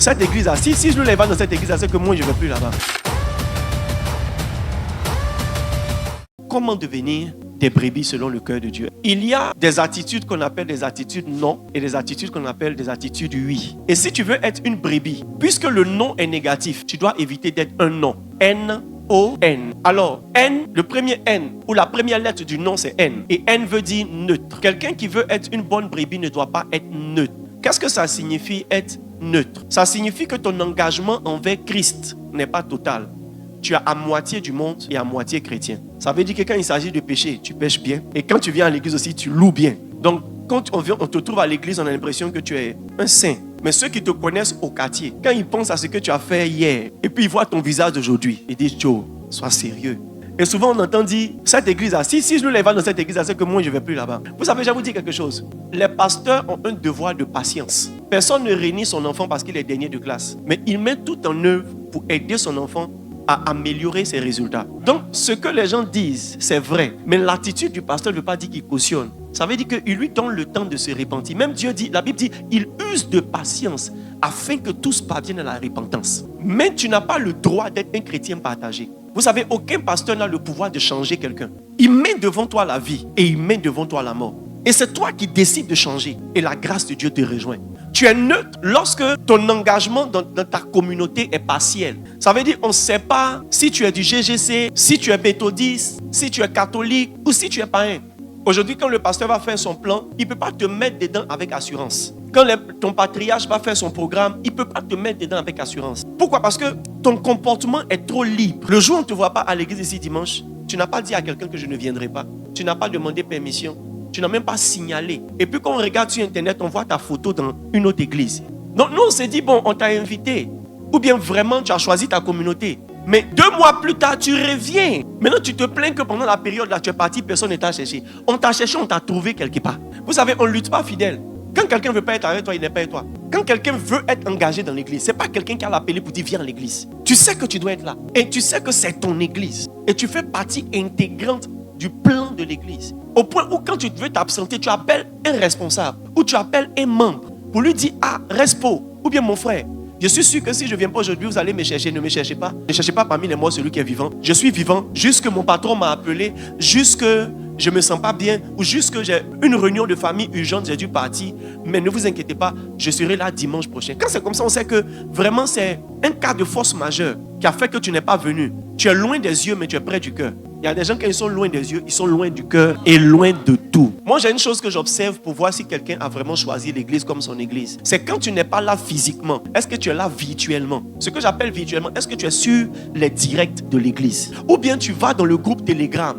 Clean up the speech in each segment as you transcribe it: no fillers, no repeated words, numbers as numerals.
Cette église-là, si je ne les vends dans cette église-là, c'est que moi, je ne vais plus là-bas. Comment devenir des brebis selon le cœur de Dieu? Il y a des attitudes qu'on appelle des attitudes non et des attitudes qu'on appelle des attitudes oui. Et si tu veux être une brebis, puisque le non est négatif, tu dois éviter d'être un non. N-O-N. Alors, N, le premier N, ou la première lettre du nom, c'est N. Et N veut dire neutre. Quelqu'un qui veut être une bonne brebis ne doit pas être neutre. Qu'est-ce que ça signifie être neutre? Ça signifie que ton engagement envers Christ n'est pas total. Tu es à moitié du monde et à moitié chrétien. Ça veut dire que quand il s'agit de pécher, tu pêches bien. Et quand tu viens à l'église aussi, tu loues bien. Donc, quand on te trouve à l'église, on a l'impression que tu es un saint. Mais ceux qui te connaissent au quartier, quand ils pensent à ce que tu as fait hier, et puis ils voient ton visage d'aujourd'hui, ils disent, Joe, sois sérieux. Et souvent, on entend dire, cette église-là, si je ne les vends dans cette église-là, c'est que moi, je ne vais plus là-bas. Vous savez, je vais vous dire quelque chose. Les pasteurs ont un devoir de patience. Personne ne réunit son enfant parce qu'il est dernier de classe. Mais il met tout en œuvre pour aider son enfant à améliorer ses résultats. Donc, ce que les gens disent, c'est vrai. Mais l'attitude du pasteur ne veut pas dire qu'il cautionne. Ça veut dire qu'il lui donne le temps de se repentir. Même Dieu dit, la Bible dit, il use de patience afin que tous parviennent à la repentance. Mais tu n'as pas le droit d'être un chrétien partagé. Vous savez, aucun pasteur n'a le pouvoir de changer quelqu'un. Il met devant toi la vie et il met devant toi la mort. Et c'est toi qui décides de changer. Et la grâce de Dieu te rejoint. Tu es neutre lorsque ton engagement dans ta communauté est partiel. Ça veut dire qu'on ne sait pas si tu es du GGC, si tu es méthodiste, si tu es catholique ou si tu es païen. Aujourd'hui, quand le pasteur va faire son plan, il ne peut pas te mettre dedans avec assurance. Quand ton patriarche va faire son programme, il ne peut pas te mettre dedans avec assurance. Pourquoi? Parce que ton comportement est trop libre. Le jour où on ne te voit pas à l'église ici dimanche, tu n'as pas dit à quelqu'un que je ne viendrai pas. Tu n'as pas demandé permission. Tu n'as même pas signalé. Et puis quand on regarde sur Internet, on voit ta photo dans une autre église. Donc nous, on s'est dit, bon, on t'a invité. Ou bien vraiment, tu as choisi ta communauté. Mais 2 mois plus tard, tu reviens. Maintenant, tu te plains que pendant la période là, tu es parti, personne ne t'a cherché. On t'a cherché, on t'a trouvé quelque part. Vous savez, on ne lutte pas fidèle. Quand quelqu'un ne veut pas être avec toi, il n'est pas avec toi. Quand quelqu'un veut être engagé dans l'église, ce n'est pas quelqu'un qui a l'appelé pour dire viens à l'église. Tu sais que tu dois être là. Et tu sais que c'est ton église. Et tu fais partie intégrante du plan de l'église. Au point où quand tu veux t'absenter, tu appelles un responsable ou tu appelles un membre pour lui dire, ah, Respo, ou bien mon frère, je suis sûr que si je ne viens pas aujourd'hui, vous allez me chercher. Ne me cherchez pas. Ne cherchez pas parmi les morts celui qui est vivant. Je suis vivant. Jusque mon patron m'a appelé. Jusque je ne me sens pas bien. Ou jusque j'ai une réunion de famille urgente, j'ai dû partir. Mais ne vous inquiétez pas, je serai là dimanche prochain. Quand c'est comme ça, on sait que vraiment c'est un cas de force majeure qui a fait que tu n'es pas venu. Tu es loin des yeux, mais tu es près du cœur. Il y a des gens, quand ils sont loin des yeux, ils sont loin du cœur et loin de tout. Moi, j'ai une chose que j'observe pour voir si quelqu'un a vraiment choisi l'église comme son église. C'est quand tu n'es pas là physiquement. Est-ce que tu es là virtuellement? Ce que j'appelle virtuellement, est-ce que tu es sur les directs de l'église? Ou bien tu vas dans le groupe Telegram.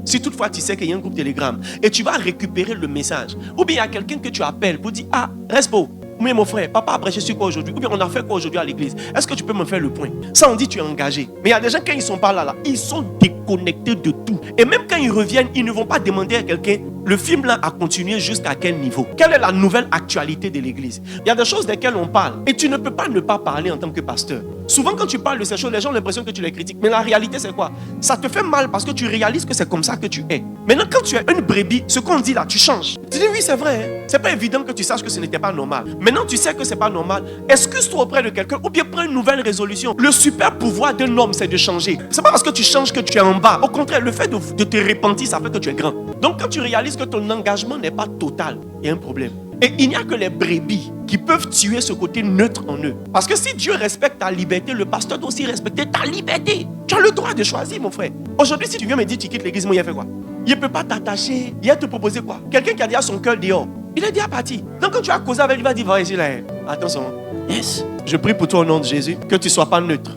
Si toutefois tu sais qu'il y a un groupe Telegram et tu vas récupérer le message. Ou bien il y a quelqu'un que tu appelles pour dire, ah, Respo, mais mon frère, papa a prêché sur quoi aujourd'hui? Ou bien on a fait quoi aujourd'hui à l'église? Est-ce que tu peux me faire le point? Ça, on dit tu es engagé. Mais il y a des gens, quand ils ne sont pas là, ils sont déconnectés de tout. Et même quand ils reviennent, ils ne vont pas demander à quelqu'un, le film là a continué jusqu'à quel niveau? Quelle est la nouvelle actualité de l'église? Il y a des choses desquelles on parle. Et tu ne peux pas ne pas parler en tant que pasteur. Souvent quand tu parles de ces choses, les gens ont l'impression que tu les critiques. Mais la réalité c'est quoi? Ça te fait mal parce que tu réalises que c'est comme ça que tu es. Maintenant quand tu es une brebis, ce qu'on dit là, tu changes. Tu dis oui c'est vrai. Hein? C'est pas évident que tu saches que ce n'était pas normal. Maintenant tu sais que c'est pas normal. Excuse-toi auprès de quelqu'un ou bien prends une nouvelle résolution. Le super pouvoir d'un homme c'est de changer. C'est pas parce que tu changes que tu es en bas. Au contraire, le fait de te repentir, ça fait que tu es grand. Donc quand tu réalises que ton engagement n'est pas total, il y a un problème. Et il n'y a que les brebis qui peuvent tuer ce côté neutre en eux. Parce que si Dieu respecte ta liberté, le pasteur doit aussi respecter ta liberté. Tu as le droit de choisir, mon frère. Aujourd'hui, si tu viens me dire tu quittes l'église, moi, il a fait quoi? Il ne peut pas t'attacher. Il a te proposé quoi? Quelqu'un qui a déjà son cœur dehors. Il est déjà parti. Donc quand tu as causé avec lui, il va dire, va ici là. Attention. Yes. Je prie pour toi au nom de Jésus, que tu ne sois pas neutre.